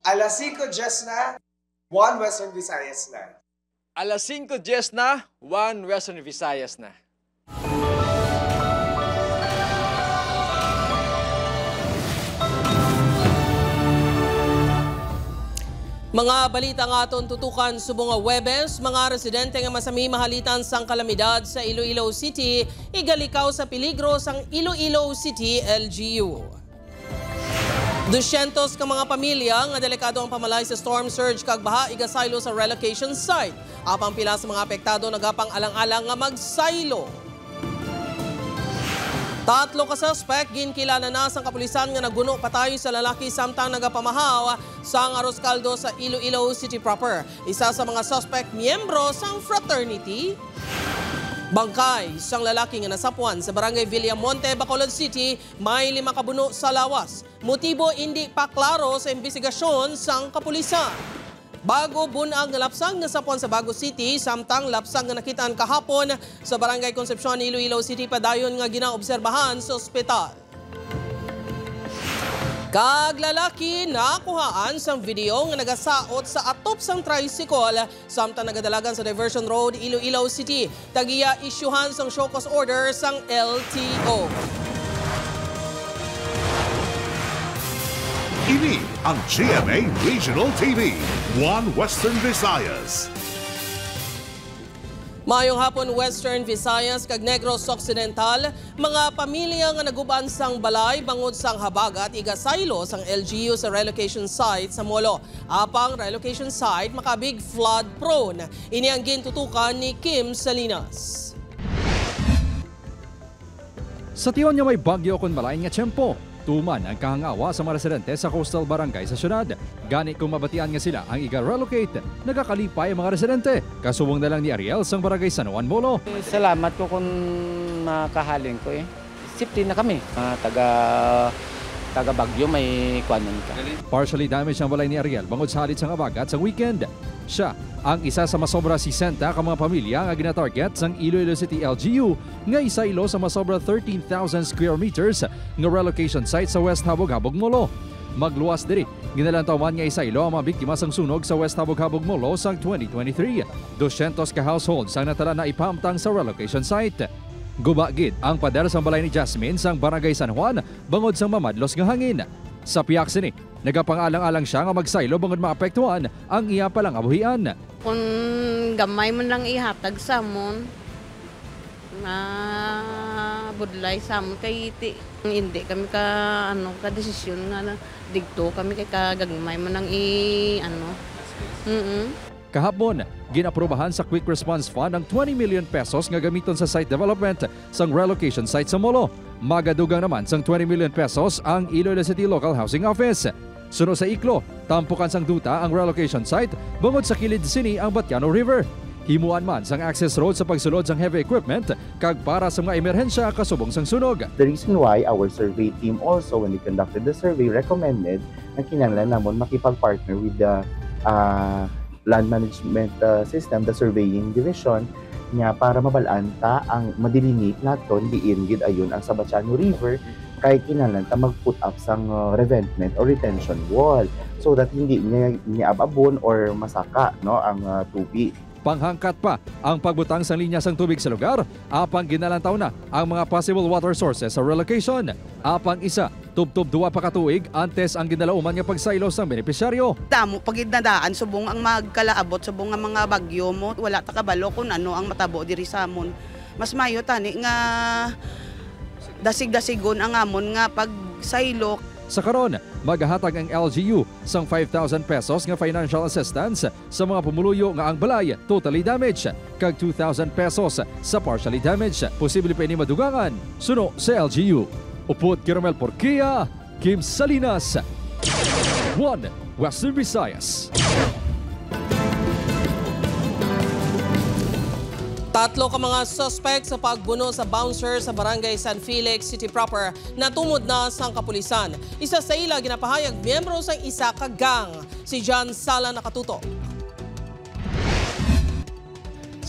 Alas 5:10 na, 1 Western Visayas na. Alas 5:10 na, 1 Western Visayas na. Mga balita nga aton tutukan subong nga Webes, mga residente nga masami mahalitan sang kalamidad sa Iloilo City, igalikaw sa peligro sang Iloilo City LGU. 200 ka mga pamilya nga delikado ang pamalay sa storm surge kag baha igasaylo sa relocation site. Apang pila sa mga apektado nagapang alang-alang nga magsaylo. 3 ka suspect ginkilala na sang kapulisan nga nagguno patayo sa lalaki samtang nagapamahaw sa Aros Caldo sa Iloilo City proper. Isa sa mga suspect miyembro sang fraternity. Bangkay sang lalaki nga nasapuan sa barangay Villamonte, Bacolod City, may 5 kabuno sa lawas. Motibo hindi pa klaro sa imbestigasyon sang kapulisan. Bago bunang lapsang nasapuan sa Bago City, samtang lapsang nga nakitaan kahapon sa barangay Concepcion, Iloilo City, padayon nga ginaobserbahan sa ospital. Kag lalaki nakuhaan sang video nga nagasaot sa atop sang tricycle samtang nagadalagan sa Diversion Road, Iloilo City. Tagiya isyuhan sang show cause order sang LTO. Ini ang GMA Regional TV, 1 Western Visayas. Mayong hapon Western Visayas kag Negros Occidental, mga pamilya nga naguban sang balay bangod sang habagat igasaylo sang LGU sa relocation site sa Molo. Apang relocation site makabig flood prone. Ini ang gintutukan ni Kim Salinas. Sa tiyon niya may bagyo kon malain nga tiyempo. Tuman ang kahangawa sa mga residente sa coastal barangay sa syudad. Gani kung mabatian nga sila ang iga-relocate, nagakalipay ang mga residente. Kasuwang na lang ni Ariel sang barangay San Juan Molo. Salamat ko kung makahalin ko eh. Safety na kami. Taga Bagyo may kuanan ka. Partially damaged ang balay ni Ariel bangod sa halit sang abagat sa weekend. Siya ang isa sa masobra 60 ka mga pamilya nga ginatarget sang Iloilo City LGU nga isaylo sa masobra 13,000 square meters nga relocation site sa West Habog-Habog Molo. Magluwas diri, ginalantawan nga isaylo ang mga biktima sang sunog sa West Habog-Habog Molo sang 2023. 200 ka households ang natala na ipamtang sa relocation site. Gubagid ang pader sang balay ni Jasmine sang Barangay San Juan bangod sang mamadlos nga hangin. Sa piyak sini, nagapangalang-alang siya nga magsaylo bangod maapektuhan ang iya palang abuhian. Kung gamay mo lang ihatag sa mon, na budlay sa mon kay hindi kami ka desisyon nga digto kami kay kagagmay mo nang Kahapon, ginaprobahan sa Quick Response Fund ang 20 million pesos nga gamiton sa site development sang relocation site sa Molo. Magadugang naman sang 20 million pesos ang Iloilo City Local Housing Office. Sunod sa iklo, tampukan sang duta ang relocation site bangod sa kilid sini ang Batiano River. Himuan man sang access road sa pagsulod sang heavy equipment kag para sa mga emerhensya kasubong sang sunog. The reason why our survey team also, when they conducted the survey, recommended na kinahanglan namon makipag-partner with the land management system, the surveying division, niya para mabalaan ta ang madilimit naton diin gid ayon ang Sabatiano River kay kinahanglan ta mag-put up sang revetment or retention wall so that hindi niya ababon or masaka ang tubig. Panghangkat pa ang pagbutang sang linya sang tubig sa lugar, apang ginalantaw na ang mga possible water sources sa relocation. Apang isa, tubtob 2 pa katuig antes ang ginalauman nga pagsaylo sang benepisyaryo. Damo pag idadaan subong ang magkalaabot subong nga mga bagyo mo, wala ta kabalo kung ano ang matabo diri sa amon. Mas mayo tani nga dasig-dasigon ang amon nga pagsaylo. Sa karon, maghahatag ang LGU sang 5,000 pesos nga financial assistance sa mga pumuluyo nga ang balay totally damaged kag 2,000 pesos sa partially damaged. Posible pa ini madugangan. Suno sa LGU. Upod Caramel Porquia, Kim Salinas, 1 Western Visayas. 3 ka mga suspect sa pagbuno sa bouncer sa barangay San Felix City proper natumod na sang kapulisan. Isa sa ila ginapahayag miyembro sa isa ka gang. Si John Sala nakatuto.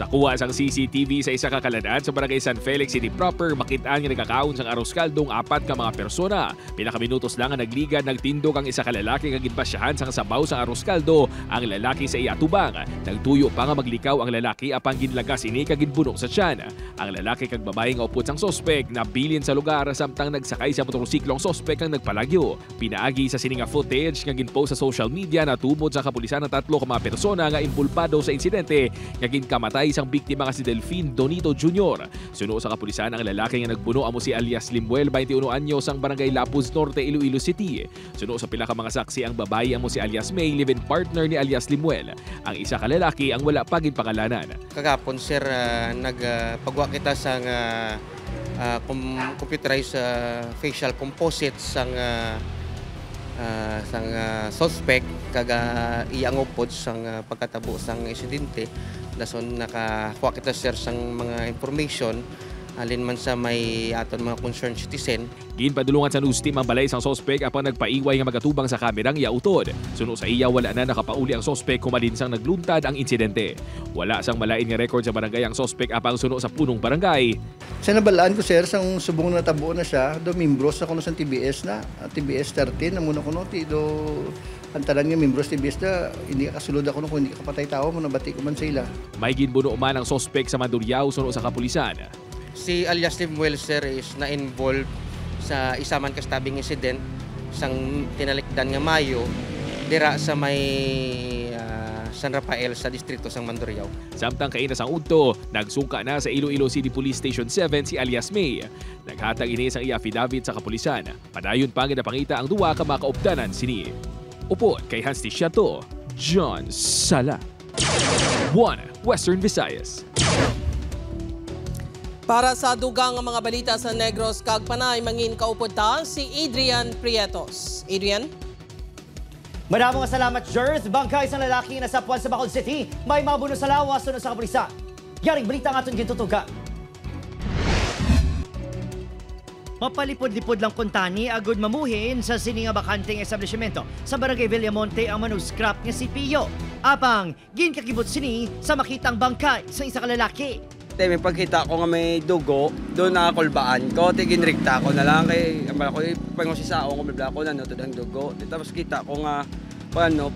Sa kuha sang CCTV sa isa ka kaladaan sa Barangay San Felix City proper, makitaan nga nagkakaon sang arroz kaldong 4 ka mga persona. Pinakaminutos lang nga nagligad, nagtindog ang isa ka lalaki nga ginpasyahan sang sabaw sang arroz kaldo. Ang lalaki sa iya tubang. Nagtuyo pa nga maglikaw ang lalaki apang ginlagas ini kag ginbunok sa tiyan. Ang lalaki kag babae nga upod sang sospek nabilin sa lugar samtang nagsakay sa motorsiklong sospek ang nagpalagyo. Pinaagi sa sininga footage nga ginpost sa social media na tumod sa kapulisan ng 3 ka mga persona nga imbulpado sa insidente nga ginkamatay sang biktima nga si Delphine Donito Jr. Suno sa kapulisan ang lalaki nga nagbuno amo si alias Limuel, 21 anyos, sang Barangay Lapuz Norte, Iloilo City. Suno sa pila ka mga saksi ang babae amo si alias May, live-in partner ni alias Limuel. Ang isa ka lalaki ang wala pa ginpangalanan. Kagapon sir, nagpagwa kita sang computerized facial composite sang suspect kaga iyang upod sang pagkatabo sang insidente. Dason nakakuha kita sir sang mga information alin man sa may aton mga concerned citizen. Ginpadulungan sa news team ang balay sang sospek apang nagpaiway nga magatubang sa kamerang iautod. Suno sa iya wala na nakapauli ang sospek kumalin sang nagluntad ang insidente. Wala sang malain nga record sa barangay ang sospek apang suno sa punong barangay. Sa nabalaan ko sir, sang subong na tabo na siya, do membros ako no sa TBS na, TBS 13, namuna ko no, do antaran nga membros TBS na, hindi ka kasulod ako no, kung hindi ka patay tao, nabati ko man sa ila. May ginbuno man ang sospek sa Mandurriao suno sa kapulisan. Si alias Limuel sir is na-involved sa isa man kastabing incident sang tinalikdan nga Mayo dira sa may San Rafael sa distrito sang Mandurriao. Samtang kaina sang udto, nagsuka na sa Iloilo City Police Station 7 si alias May. Naghatag ini sang iya affidavit sa kapulisan. Padayon pa nga napangita ang duwa ka makaupdanan sini. Upod kay Hans Ticiato, John Sala. 1 Western Visayas. Para sa dugang ang mga balita sa Negros kag Panay, mangin kaupod ta si Adrian Prietos. Adrian? Maraming salamat, Jers. Bangkay sa lalaki na sapuan sa Bacolod City. May mabuno sa lawas sunod sa kapulisan. Yaring balita nga itong gintutuga. Mapalipod-lipod lang kuntani agud mamuhin sa sininga bakanteng establishmento sa Barangay Villamonte ang manuskrap nga si Pio. Apang ginkakibot sini sa makitang bangkay sa isa ka lalaki. May pagkita ko nga may dugo, doon nakakulbaan ko, ginrikta ko na lang kay ko pangusisao ko bibla ko na no ang dugo. Tapos kita ko nga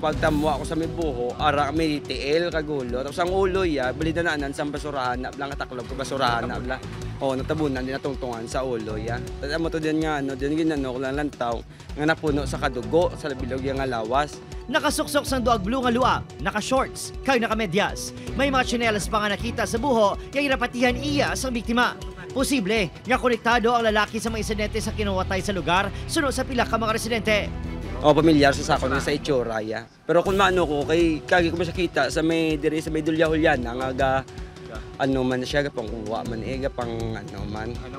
pagtamwa ko sa may buho, ara may tiil kagulo. Tapos ang ulo bali na naanan sa basurahan na lang kataklob ko basurahan na bla. Natabunan din natungtungan sa ulo Tapos amo to din nga din ginano ko lang lantaw nga napuno sa kadugo sa bilog nga lawas. Nakasuksok sang duag blue nga luab, naka-shorts, kay naka-medyas. May mga tsinelas pa nga nakita sa buho, yung napatihan iya sa biktima. Posible nga konektado ang lalaki sa mga insidente sa kinuwatay sa lugar, sunod sa pila ka mga residente. Pamilyar sa sakon sa itsura Pero kung maano ko, kagi ko masakita sa may diri sa may dulya-hulyan, nga man siya pang kuha man pang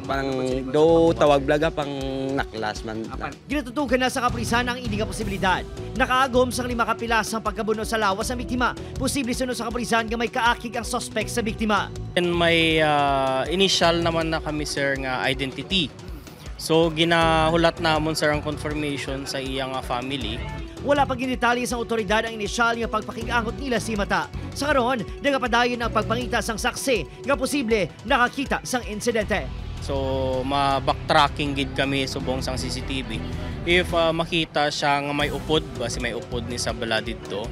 parang do tawag blaga pang naklas man. Ginatutugan na sa kapulisan ang hindi nga posibilidad. Nakaagom sang 5 kapilas ang pagkabuno sa lawas sa biktima. Posible sunod sa kapulisan nga may kaakig ang suspect sa biktima. And may initial naman na kami sir nga identity. So ginahulat namon sir ang confirmation sa iyang family. Wala pag gindetalye sa otoridad ang inisyal nga pagpakigangot nila si mata. Sa karon, nagapadayon ang pagpangita sang saksi nga posible nakakita sang insidente. So ma-backtracking gid kami subong sang CCTV. If makita siya nga may upod, basi may upod ni sa bala dito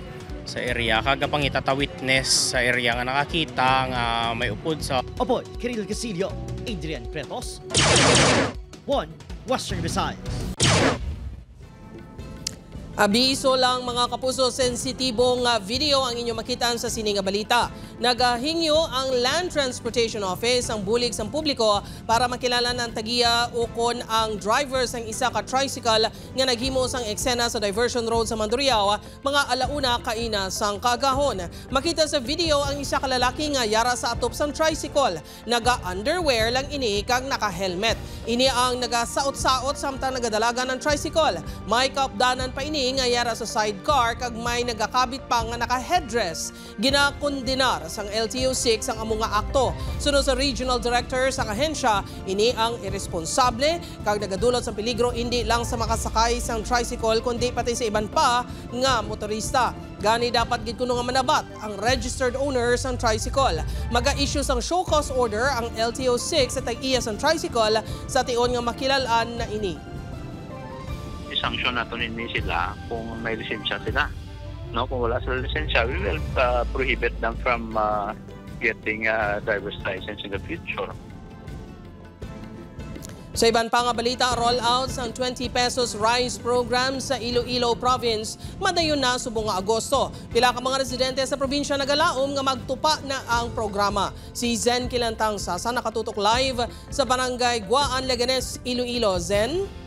sa area, kaga pangita ta witness sa area nga nakakita nga may upod sa Upod, Kiril Casillo, Adrian Prietos. 1 Western Visayas. Abiso lang mga kapuso, sensitibong video ang inyong makitaan sa sininga balita. Nagahingyo ang Land Transportation Office ang bulig sa publiko para makilala ng tagiya ukon ang drivers ng isa ka tricycle nga naghimo sang eksena sa diversion road sa Mandurriao mga alauna kaina sang kagahon. Makita sa video ang isa ka lalaki nga yara sa atop sang tricycle. Naga-underwear lang ini kag naka-helmet. Ini ang nagasaot-saot samtang nagadalaga ng tricycle. May kaupdanan pa ini kini nga yara sa sidecar kag may nagakabit pa nga naka-headdress. Ginakondenar sang LTO-6 ang among nga akto. Sunod sa Regional Director sa ahensya, ini ang irresponsable kag nagadulot sa peligro hindi lang sa makasakay sang tricycle kundi pati sa iban pa nga motorista. Gani dapat gid kuno nga manabat ang registered owner sang tricycle. Maga-issue sang show cause order ang LTO-6 sa tag-iya sang tricycle sa tion nga makilalaan na ini. I-sanction nato nini sila kung may lisensya sila. No, kung wala sila lisensya, we will prohibit them from getting a driver's license in the future. Sa iban pa nga balita, roll-out ang 20 pesos rice program sa Iloilo Province madayon na subong nga Agosto. Pila ka mga residente sa probinsya nagalaom nga magtupa na ang programa. Si Zen Kilantang Sasa nakatutok live sa Barangay Guaan, Leganes, Iloilo. Zen?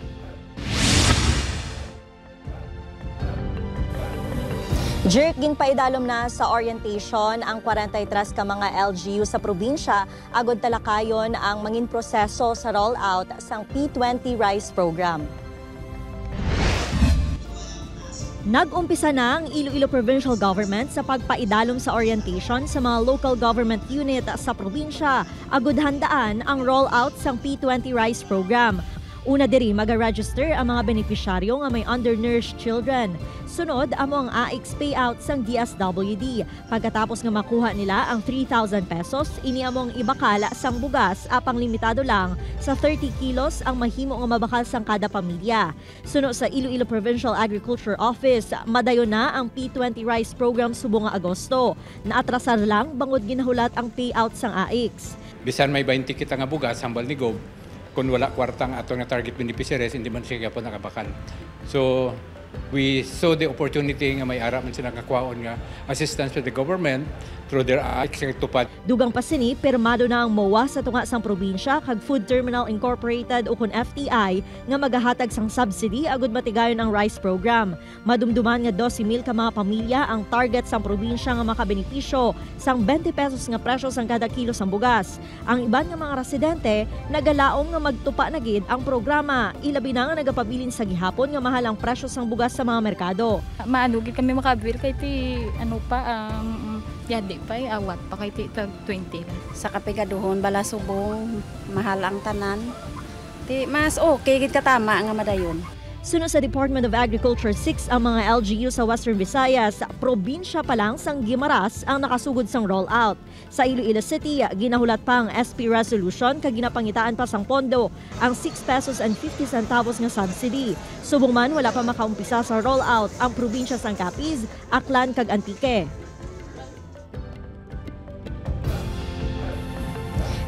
Jerk, ginpaidalom na sa orientation ang 43 ka mga LGU sa probinsya agod talakayon ang mangin proseso sa rollout sang P20 Rice Program. Nag-umpisa na ang Iloilo Provincial Government sa pagpaidalom sa orientation sa mga local government unit sa probinsya agod handaan ang rollout sang P20 Rice Program. Una diri maga-register ang mga benepisyaryo nga may undernourished children. Sunod amo ang AX payout sang DSWD. Pagkatapos nga makuha nila ang 3,000 pesos, ini among ibakala sang bugas apang limitado lang sa 30 kilos ang mahimo nga mabakal sang kada pamilya. Sunod sa Iloilo Provincial Agriculture Office, madayon na ang P20 Rice Program subong nga Agosto. Naatrasar lang bangod ginahulat ang payout sang AX. Bisan may 20 kita nga bugas hambal ni Gob, kung wala kwartang ato nga target beneficiaries, hindi man siya po nakabakal. So, we saw the opportunity nga may ara man sila kakwaon nga assistance to the government through their tupad. Dugang pa sini, pirmado na ang MOA sa tunga sang probinsya kag Food Terminal Incorporated o kun FTI nga magahatag sang subsidy agud matigayon ang rice program. Madumduman nga 12,000 ka mga pamilya ang target sang probinsya nga makabenepisyo sang 20 pesos nga presyo sang kada kilo sang bugas. Ang iban nga mga residente nagalaom nga magtupa na gid ang programa, ilabi na nga nagapabilin sa gihapon nga mahal ang presyo sang bugas sa mga merkado. Maanugid kami makabil kay ti yadi pa awat pa kay ti 20. Sa kapigaduhon bala subong mahal ang tanan. Ti mas okay gid katama nga madayon. Sunod sa Department of Agriculture 6 ang mga LGU sa Western Visayas, probinsya pa lang sang Guimaras ang nakasugod sang rollout. Sa Iloilo City, ginahulat pa ang SP resolution kag ginapangitaan pa sang pondo ang 6 pesos and 50 centavos nga subsidy. Subong man wala pa makaumpisa sa rollout ang probinsya sang Capiz, Aklan kag Antique.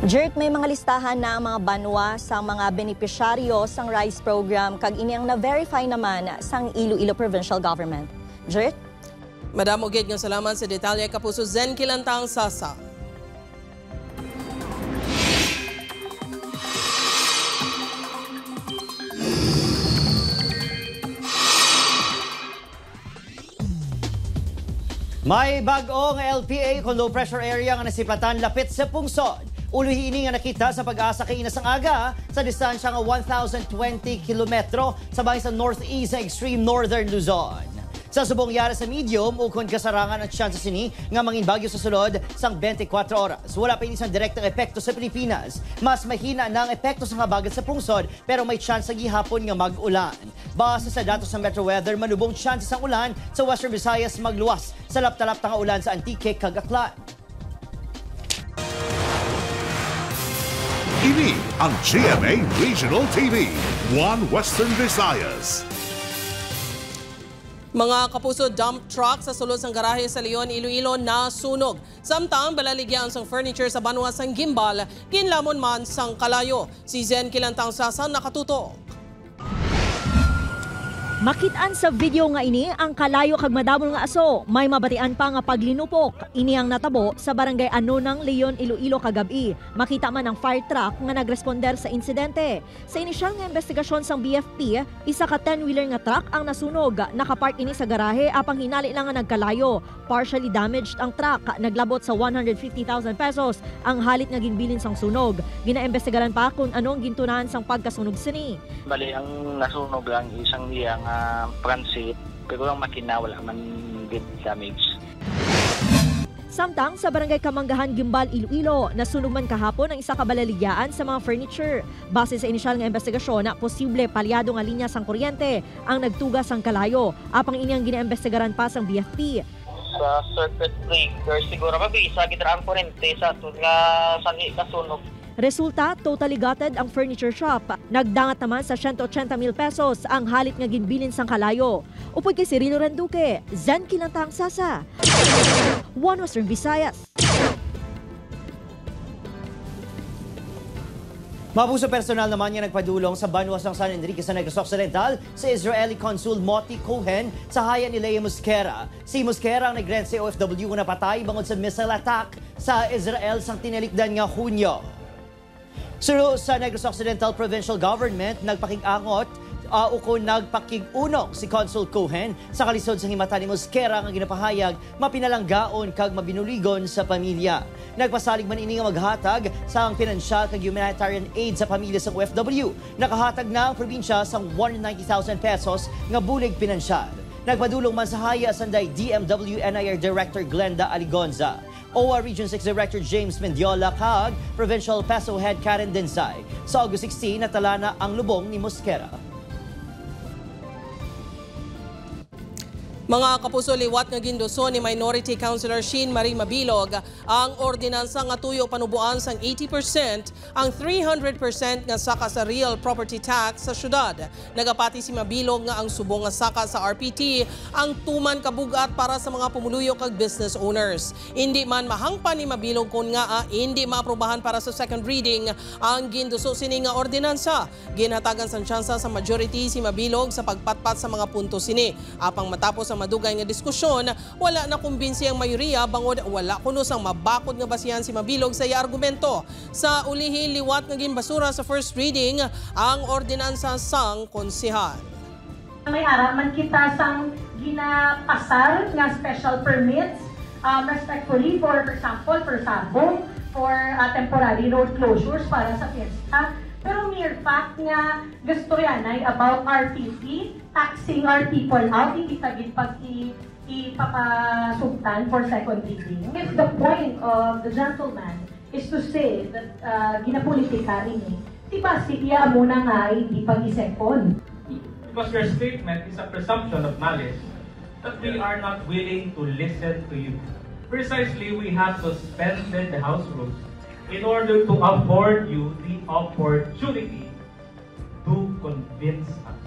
Jerk, may mga listahan na ang mga banwa sa mga benepisyaryo sang rice program kag ini ang na-verify naman sang Iloilo Provincial Government. Jerk? Madam Ugid nga salamat sa detalye kapuso Zen Kilantang Sasa. May bag-ong LPA kung low pressure area nga nasipatan lapit sa pungsod. Uluhi ini nga nakita sa pag-asa kay Inas ang aga sa distansya nga 1,020 kilometro sa bahin sa northeast sa extreme northern Luzon. Sa subong yara sa medium, ukon kasarangan ang tsansa sini nga mangin bagyo sa sulod sang 24 oras. Wala pa isang direktang epekto sa Pilipinas. Mas mahina na ang epekto sa habagat sa pungsod pero may tsansa gihapon nga mag-ulan. Base sa datos ng Metro Weather, manubong tsansa sang ulan sa Western Visayas magluwas sa lapta-lapta nga ulan sa Antique kag Aklan. Ini ang GMA Regional TV, One Western Visayas. Mga kapuso, dump truck sa sulod sang garahe sa Leon, Iloilo nasunog. Samtang balaligyan sang furniture sa banwa sang Gimbal, kinlamon man sang Kalayo. Si Zen Kilantang Sasa nakatutok. Makitaan sa video nga ini ang Kalayo kag madamol nga aso. May mabatian pa nga paglinupok. Ini ang natabo sa barangay Anonang, Leon, Iloilo kagabi. Makita man ang fire truck nga nagresponder sa insidente. Sa inisyal nga investigasyon sang BFP, isa ka 10-wheeler nga truck ang nasunog. Nakapark ini sa garahe apang hinali lang nga nagkalayo. Partially damaged ang truck. Naglabot sa 150,000 pesos ang halit nga ginbilin sang sunog. Ginaimbestigaran pa kung anong gintunahan sang pagkasunog sini. Bali, ang nasunog lang isang iyang transit Pero ang makina wala man good damage. Samtang sa Barangay Kamanggahan, Gimbal, Iloilo, nasunog man kahapon ang isa ka balaligyan sa mga furniture. Base sa inisyal nga investigasyon na posible palyado nga linya sang kuryente ang nagtugas sang kalayo. Apang inyang ginaimbestigaran pa sang BFP. Sa circuit breaker siguro mabisa gitraan kuryente sa tud nga sanhi kasunog. Resulta, totally gutted ang furniture shop. Nagdangat naman sa 180,000 pesos ang halit nga ginbilin sang kalayo. Upod kay Cirilo Randuque, Zen Kinantang Sasa, One Western Visayas. Mabuso personal naman niya nagpadulong sa banwas ng San Enrique sa Negros Occidental sa Israeli Consul Moti Cohen sa hayan ni Leia Mosquera. Si Mosquera ang nagrense OFW na patay bangod sa missile attack sa Israel sang tinalikdan nga Hunyo. Suro sa Negros Occidental Provincial Government, nagpakig-angot o nagpakig-unong si Consul Cohen sa kalisod sa himata ni Mosquera nga ginapahayag mapinalanggaon kag mabinuligon sa pamilya. Nagpasalig man ini nga maghatag sa ang pinansyal kag humanitarian aid sa pamilya sa OFW. Nakahatag na ang probinsya sa 190,000 pesos nga bulig pinansyal. Nagpadulong man sa haya sanday DMW NIR Director Glenda Aligonza. OWA Region 6 Director James Mendiola kag Provincial PESO Head Karen Densay. Sa August 16, natala na ang lubong ni Mosquera. Mga kapuso, liwat nga gindoso ni Minority Councilor Sheen Marie Mabilog ang ordinansa nga tuyo panubuan sang 80% ang 300% nga saka sa real property tax sa syudad. Nagapati si Mabilog nga ang subong nga saka sa RPT ang tuman kabugat para sa mga pumuluyo kag business owners. Hindi man mahangpan ni Mabilog kun nga hindi maaprobahan para sa second reading ang gindoso sini nga ordinansa. Ginhatagan sang tsansa sa majority si Mabilog sa pagpatpat sa mga punto sini. Apang matapos ang madugay nga diskusyon, wala na kumbinsi ang mayoriya bangod wala kuno sang mabakod nga basihan si Mabilog sa iya argumento. Sa ulihi, liwat nga ginbasura sa first reading ang ordinansa sang konsehal. May araman kita sang ginapasal nga special permits respectfully for example, for sabong, for temporary road closures para sa fiesta. Pero mere fact nga gusto yan ay about RPT, taxing our people out, hindi tagit pag ipapasugtan for second reading. If the point of the gentleman is to say that ginapolitika rin diba siya muna nga ay di pag-second. Because your statement is a presumption of malice that we are not willing to listen to you. Precisely, we have suspended the House rules in order to afford you the opportunity to convince us.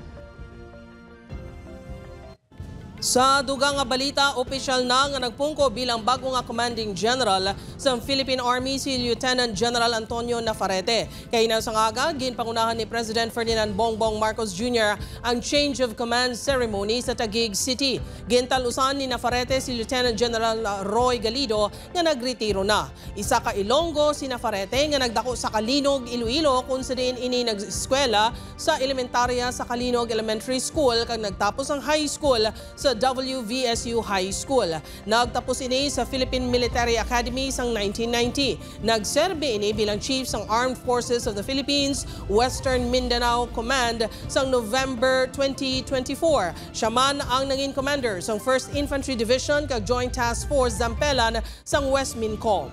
Sa dugang nga balita, opisyal na nga nagpungko bilang bago nga Commanding General sa Philippine Army si Lieutenant General Antonio Nafarrete. Kay nasa ngaga, ginpangunahan ni President Ferdinand Bongbong Marcos Jr. ang change of command ceremony sa Taguig City. Gintalusan ni Nafarrete si Lieutenant General Roy Galido nga nagretiro na. Isa ka Ilonggo si Nafarrete nga nagdako sa Kalinog, Iloilo kung sa diin ini nag-eskwela sa elementarya sa Kalinog Elementary School kag nagtapos ang high school sa WVSU High School. Nagtapos ini sa Philippine Military Academy sang 1990. Nagserbe ini bilang Chief sang Armed Forces of the Philippines, Western Mindanao Command sang November 2024. Siya man ang naging commander sang 1st Infantry Division kag Joint Task Force Zampelan sang West Mincom.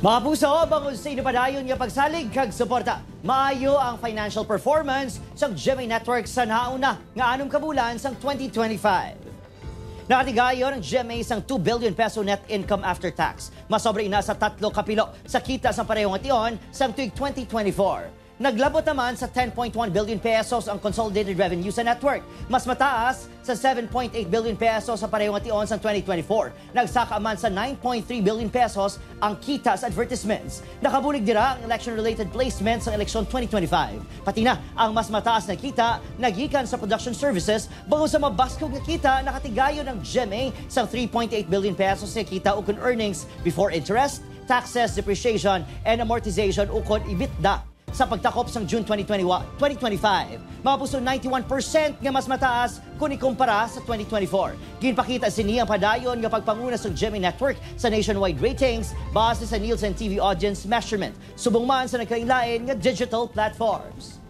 Mga puso, bangod sa inupadayon nga pagsalig kag suporta, maayo ang financial performance sa GMA Network sa nauna nga 6 ka bulan sang 2025. Nakatigayon ang GMA sang 2 billion peso net income after tax. Masobra ina sa 3 kapilo sa kita sa parehong ation sang tuig 2024. Naglabot naman sa 10.1 billion pesos ang consolidated revenue sa network. Mas mataas sa 7.8 billion pesos sa parehong ation sa 2024. Nagsaka man sa 9.3 billion pesos ang kita sa advertisements. Nakabulig dira ang election-related placements sa eleksyon 2025. Pati na ang mas mataas na kita nagikan sa production services bago sa mabaskog na kita nakatigayon ng GMA sa 3.8 billion pesos na kita ukon earnings before interest, taxes, depreciation, and amortization ukon EBITDA. Sa pagtakop sang June 2025, mga puso 91% nga mas mataas kung ikumpara sa 2024. Ginpakita sini ang padayon nga pagpanguna sa GMA Network sa nationwide ratings base sa Nielsen TV audience measurement. Subong man sa nagkailain nga digital platforms.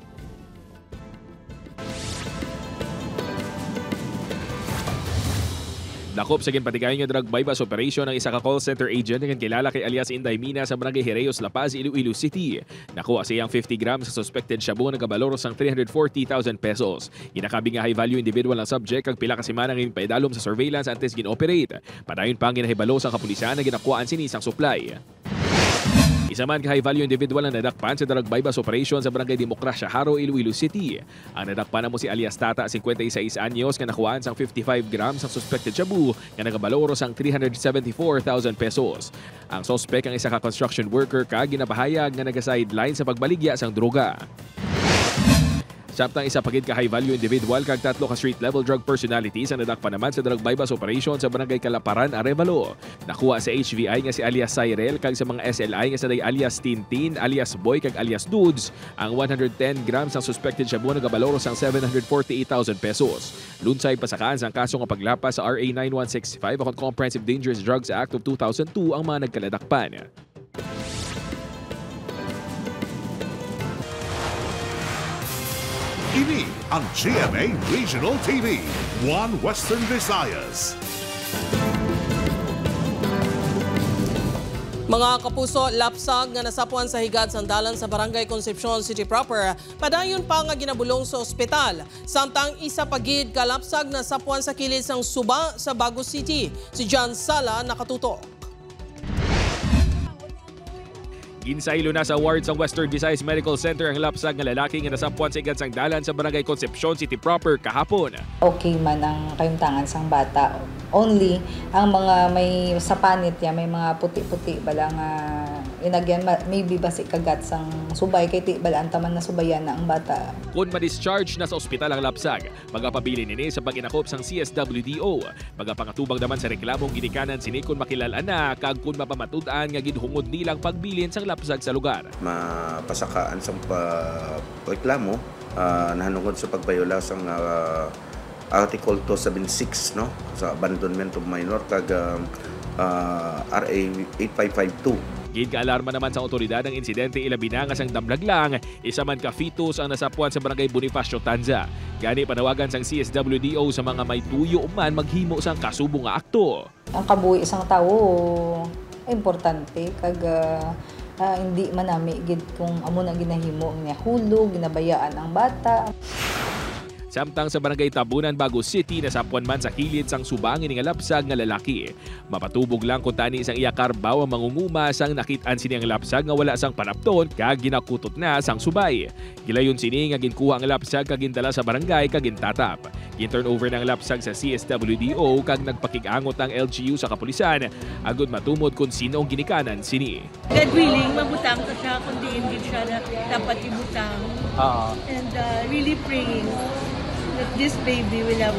Dakop sa ginpatigayon nga drug bypass operation ng isa ka call center agent nga kilala kay alias Inday Mina sa barangay Hireos, La Paz, Iloilo City. Nakuha siyang 50 grams sa suspected shabu nga nagabalor sang 340,000 pesos. Ginakabi nga high value individual ng subject kag pila ka semana nga paidalom sa surveillance antes gin-operate. Padayon pa ang ginahibalo sa kapulisan na ginakuhaan sinisang supply. Isa man ka high-value individual ang nadakpan sa drug bypass operation sa barangay Demokrasya, Haro, Iloilo City. Ang nadakpan mo si alias Tata, 56 anyos, nga nakuhaan sang 55 grams ang suspected shabu nga nagabaloro sang 374,000 pesos. Ang suspect ang isa ka construction worker kag ginapahayag nga naga-sideline sa pagbaligya sang droga. Samtang isa pagid ka high-value individual kag 3 ka street-level drug personalities ang nadakpan naman sa drug bypass operation sa barangay Kalaparan, Arevalo. Nakuha sa HVI nga si alias Cyrel kag sa mga SLI nga sa day alias Tintin, alias Boy kag alias Dudes ang 110 grams ang suspected shabu nagabaloro sang 748,000 pesos. Lunsay pasakaan sang kaso nga paglapas sa RA 9165 akong Comprehensive Dangerous Drugs Act of 2002 ang mga nagkaladakpan. Ini ang GMA Regional TV, One Western Visayas. Mga kapuso, lapsag nga nasapuan sa higad sandalan sa Barangay Concepcion City proper, padayon pa nga ginabulong sa ospital. Samtang isa pagid kalapsag na sapuan sa kilid sang Suba sa Bago City. Si John Sala nakatuto. Ginsaylo na sa ward sa Western Visayas Medical Center ang lapsag nga lalaki nga nasapuan sa higad sandalan sa Barangay Concepcion City proper kahapon. Okay man ang kayuntangan sang bata. Only ang mga may sa panit ya, may mga puti-puti bala nga inagyan maybe basi kagat sang subay kay ti bala antaman na subayan na ang bata. Kung ma-discharge na sa ospital ang lapsag, magapabili nini sa paginakop sang CSWDO. Magapangatubang naman sa reklamong ginikanan sini kung makilalaan na kag kung mapamatud-an nga gidhungod nilang pagbilin sang lapsag sa lugar. Mapasakaan sang reklamo nahanungod sa pagbayola sang Article 276 no sa abandonment of minor kag RA 8552. Gid-alarma naman sa otoridad ang insidente ilabi na nga sang damlag lang, isa man ka fetus ang nasapuan sa Barangay Bonifacio, Tanza. Gani panawagan sang CSWDO sa mga may tuyo man maghimo sang kasubong nga akto. Ang kabuhi isang tao importante kag hindi manami gid kung amo na ginahimo niya hulog, ginabayaan ang bata. Samtang sa Barangay Tabunan, Bago City, nasapuan man sa kilid sang subangin nga lapsag nga lalaki. Mapatubog lang kung tani isang iyakarbaw ang mangunguma sang nakitaan sini ang lapsag nga wala sang panapton kag ginakutot na sang subay. Gilayon sini nga ginkuha ang lapsag kag gindala sa barangay kag gintatap. Gin-turnover ng lapsag sa CSWDO kag nagpakigangot ang LGU sa kapulisan agud matumod kung sino ang ginikanan sini. God willing, mabutang ka siya kundi hindi siya na dapat ibutang. And really praying that this baby will have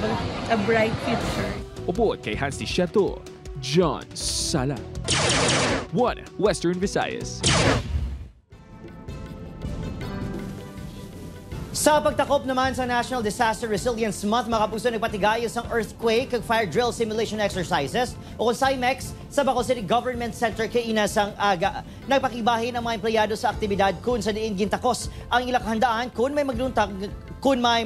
a bright future. Upo kay Hans Tishato, John Sala. One Western Visayas. Sa pagtakop naman sa National Disaster Resilience Month, mga kapuso, nagpatigayos ang earthquake ag fire drill simulation exercises o kung SIMEX sa Baco City Government Center kay Inasang Aga. Nagpakibahin ang mga empleyado sa aktibidad kung sa diin gintakos ang ilang handaan kung may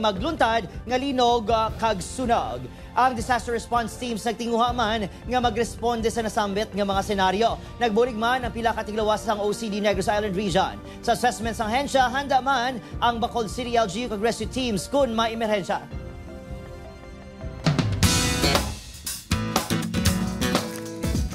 magluntad nga linog kag sunog. Ang disaster response teams nagtinguha man nga magresponde sa nasambit nga mga senaryo. Nagburig man ang pila ka tiglawas sang OCD Negros Island Region. Sa assessment sang hensya, handa man ang Bacolod City LGU kag rescue teams kung may emerhensya.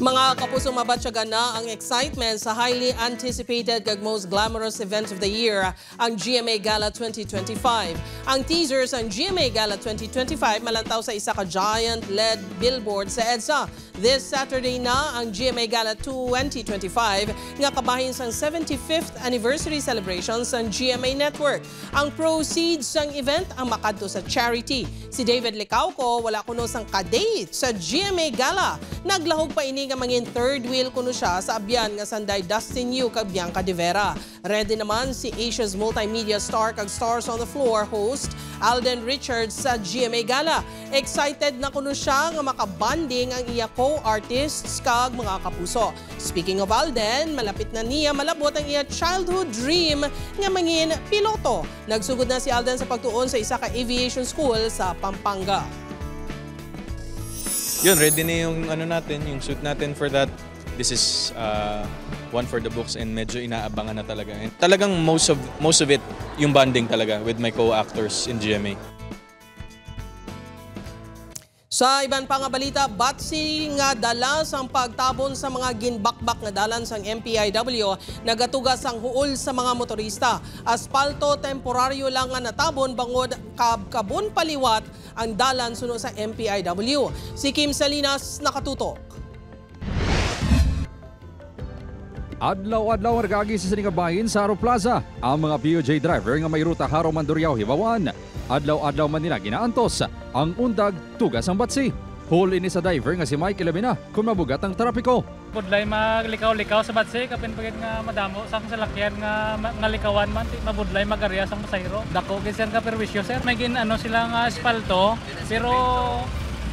Mga kapuso, mabatsyagan na ang excitement sa highly anticipated kag most glamorous event of the year, ang GMA Gala 2025. Ang teasers ang GMA Gala 2025 malantaw sa isa ka giant LED billboard sa EDSA. This Saturday na ang GMA Gala 2025 nga kabahin sang 75th anniversary celebrations ng GMA Network. Ang proceeds sang event ang makadto sa charity. Si David Licauco wala kuno sang kadate sa GMA Gala. Naglahog pa ini nga mangin third wheel kuno siya sa abyan nga sanday Dustin Yu kag Bianca De Vera. Ready naman si Asia's multimedia star kag Stars on the Floor host Alden Richards sa GMA Gala. Excited na kuno siya nga makabanding ang iya co-artists kag mga kapuso. Speaking of Alden, malapit na niya malabot ang iya childhood dream nga mangin piloto. Nagsugod na si Alden sa pagtuon sa isa ka aviation school sa Pampanga. yun, ready na yung ano natin, yung shoot natin for that. This is one for the books and medyo inaabangan na talaga. And talagang most of it, yung bonding talaga with my co-actors in GMA. Sa iban pang balita, batsi nga dalas ang pagtabon sa mga ginbakbak nga dalan sang MPIW nagatugas ang huol sa mga motorista. Aspalto temporaryo lang nga natabon bangod kabon paliwat ang dalan suno sa MPIW. Si Kim Salinas nakatutok. Adlaw-adlaw nagagi sa Sinigabahin sa Aro Plaza ang mga POJ driver nga may ruta Haro Mandurriao Hibawan. Adlaw-adlaw man nila ginaantos ang undag tugas ang batsi. Huli ni sa driver nga si Mike Ilabina kung mabugat ang trapiko. Budlay maglikaw-likaw sa batsi kapin pagit nga madamo sa salakyan nga likawan man mabudlay magarya sa masayro. Dako gid ka perwisyo sir. May sila nga asfalto pero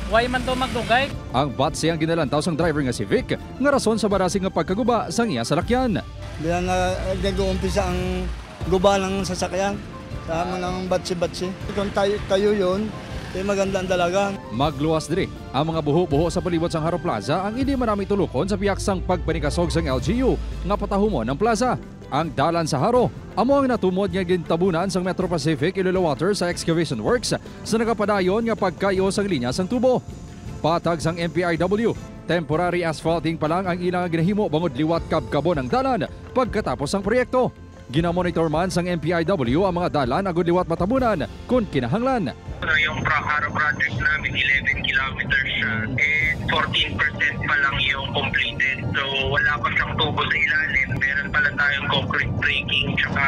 way man to magdugay. Ang batsi ang ginalantaw sang driver nga si Vic nga rason sa barasing nga pagkaguba sang iya salakyan. Bilang nag-uumpisa ang guba ng sasakyan sa mga batsi-batsi. Kung tayo yun, maganda ang dalaga. Magluwas diri ang mga buho-buho sa palibot sang Haro Plaza ang hindi marami tulukon sa piyaksang pagpanikasog sang LGU nga patahumon ng plaza. Ang dalan sa Haro amo ang natumod nga gintabunan sang Metro Pacific Iloilo Water sa excavation works sa nagapadayon nga pagkayo sang linya sang tubo. Patag sang MPIW, temporary asphalting pa lang ang ilang ginahimo bangod liwat kabkabon ang dalan pagkatapos ang proyekto. Ginamonitor man sang MPIW ang mga dalan agud liwat matabunan kung kinahanglan. Yung Haro project namin 11 kilometers siya and 14% pa lang yung completed. So wala pa siyang tubo sa ilalim. Meron pala tayong concrete breaking tsaka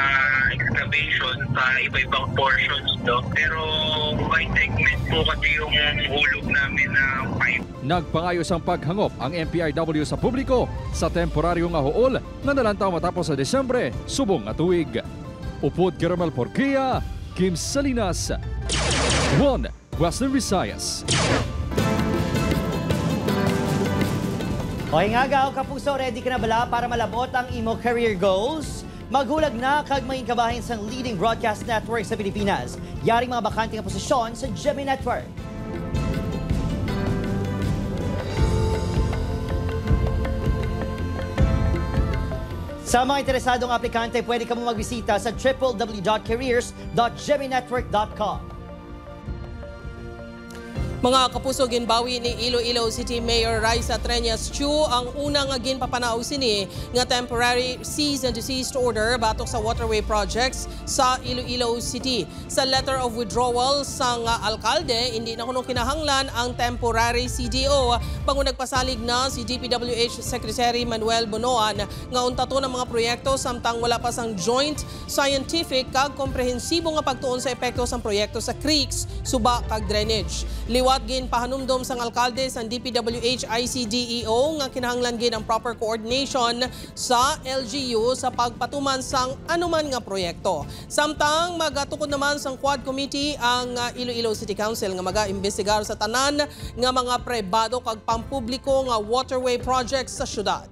excavation sa iba-ibang portions. No? Pero by segment po kasi yung hulog namin ng pipe. Nagpangayos ang paghangop ang MPIW sa publiko sa temporaryong ahuol na nalantaw matapos sa Desyembre, subong nga tuig. Upod Caramel Porquia, Kim Salinas, One Western Visayas. Okay nga gaw, kapuso, ready ka na bala para malabot ang imo career goals? Maghulag na kag may kabahin sa leading broadcast network sa Pilipinas. Yaring mga bakanting posisyon sa GMA Network. Sa mga interesadong aplikante, pwede ka mo magbisita sa www.careers.geminetwork.com. Mga kapuso, ginbawi ni Iloilo City Mayor Raisa Treñas Chu ang unang ginpapanaw sini nga temporary cease and desist order batok sa waterway projects sa Iloilo City. Sa letter of withdrawal sang alkalde, hindi na kuno kinahanglan ang temporary CDO bangon nagpasalig na si DPWH Secretary Manuel Bonoan nga untato ng mga proyekto samtang wala pa sang joint scientific kag komprehensibo nga pagtuon sa epekto sang proyekto sa creeks, suba kag drainage. Liwat gin pahanumdom sang alkalde sang DPWH ICDEO nga kinahanglan gin ang proper coordination sa LGU sa pagpatuman sang anuman nga proyekto. Samtang magatukod naman sang Quad Committee ang Iloilo City Council nga maga-imbestigar sa tanan nga mga pribado kag pampubliko nga waterway projects sa syudad.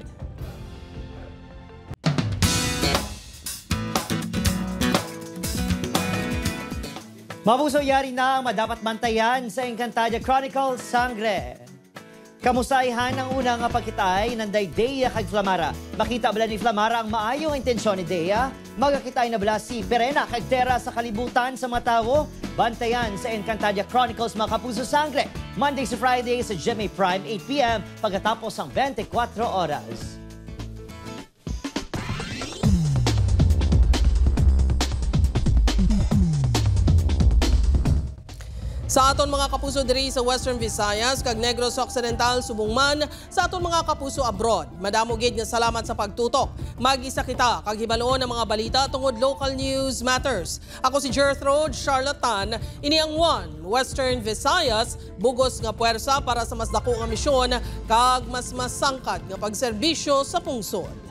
Mapuso, yari na ang madapat bantayan sa Encantadia Chronicles Sangre. Kamusaihan ang unang pagkitay ng Dea kag Flamara. Makita bala ni Flamara ang maayong intensyon ni Dea. Magakitay na bala si Perena kag Tera sa kalibutan sa mga tao. Bantayan sa Encantadia Chronicles mga Kapuso Sangre. Monday to Friday sa GMA Prime 8 p.m. pagkatapos ng 24 oras. Sa aton mga kapuso diri sa Western Visayas kag Negros Occidental subong man sa aton mga kapuso abroad. Madamo gid nga salamat sa pagtutok. Mag-isa kita kag hibaluon ang mga balita tungod local news matters. Ako si Gertrude Charlatan, ini ang One Western Visayas, bugos nga puwersa para sa mas dako nga misyon kag mas masangkad nga pagserbisyo sa pungsod.